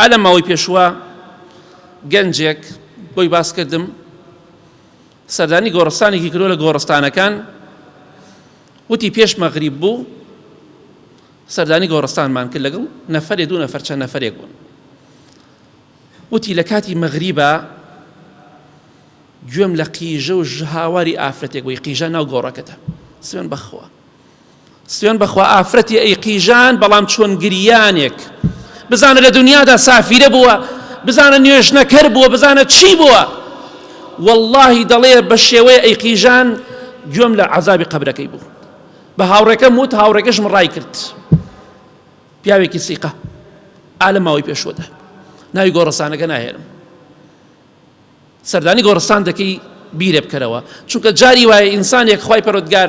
ئەلە ماوەی پێشوە گەنجێک بۆی باس کردم سەردانی گۆڕستانێکی کردو لە گۆڕستانەکان وتی پێش مەغریب بوو سەردانی گۆڕستانمان کرد لەگەڵ نەفەرێک دوو نەفەر چەند نەفەرێک بوون وتی لە کاتی مەغریبە گوێم لە قیژە و هاواری ئافرەتێک بووی قیژە ناو گۆڕەکەتە سوێن بەخوا ئافرەتی ئەی قیژان بەڵام چۆن گریانێک بزانە لە دنیادا سافیرە بووە بزانە نوێژنەکەر بووە بزانە چی بووە واللهی دەڵێ بە شێوەیە ئەی قیژان گوێم لە عەزابی قەبرەکەی بوو بە هاوڕێکەم وت هاوڕێکەشم ڕای کرد پیاوێکی سیقە ئالە ماوەی پێشوەدا ناوی گۆڕستانەکە ناهێنم سەردانی گۆڕستان دەکەی بیرێ بکەرەوە چونکە جاری وایە ئینسانێک خوای پەروەردگار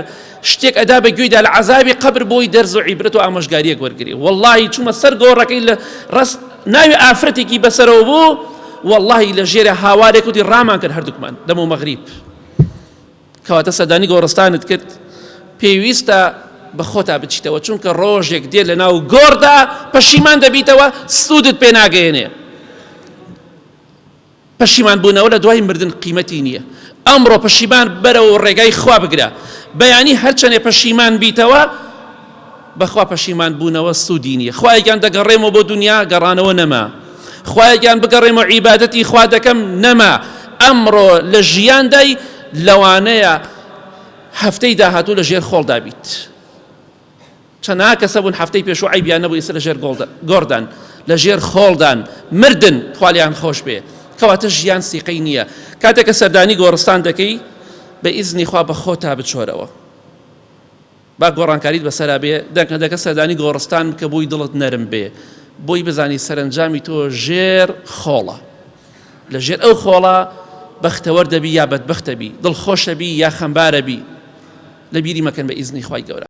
شتێک ئەدا بە گوێیدا لە عەزابی قەبر بۆی دەرز و عیبرەت و ئامۆژگاریەک وەرگری واللهی چوومە سەر گۆڕەکەی لە ڕست ناوی ئافرەتێکی بەسەرەوە بوو واللهی لە ژێرە هاوارێک وتی ڕامان کرد هەردووکمان دەم و مەغریب کەواتە سەردانی گۆڕستانت کرد پێویستە بە خۆتا بچیتەوە چونکە ڕۆژێک دێت لە ناو گۆڕدا پەشیمان دەبیتەوە سوودت پێ ناگەیەنێ پەشیمان بوونەوە لە دوای مردن قیمەتی نییە ئەمڕۆ پەشیمان بەرەوە ڕێگای خوا بگرە بەیانی هەرچەندێ پەشیمان بیتەوە بەخوا پەشیمان بوونەوە سوودی نییە خوایەکیان دەگەڕێمەوە بۆ دنیا گەڕانەوە نەما خوایەکیان بگەڕێمەوە عیبادەتی خوا دەکەم نەما ئەمڕۆ لە ژیاندای لەوانەیە هەفتەی داهاتوو لە ژێر خۆڵدا بیت چەند کەسە بوون هەفتەی پێشوو عیبیان نەبوو ئێستا لە ژێر گۆڕدان لە ژێر خۆڵدان مردن خوالیان خۆش بێ کەواتە ژیان سیقەی نییە کاتێک کە سەردانی گۆڕستان دەکەی بە ئیزنی خوا بە خۆتا بچۆرەوە با گۆڕانکاریت بەسەرا بێ دەکە سەردانی گۆڕستان بکە بۆی دڵت نەرم بێ بۆی بزانی سەرنجامی تۆ ژێر خۆڵە لە ژێر ئەو خۆڵە بەختەوەر دەبی یا بەدبەختە بی دڵخۆشە بی یا خەمبارە بی لە بیری مەکەن بە ئیزنی خوای گەورە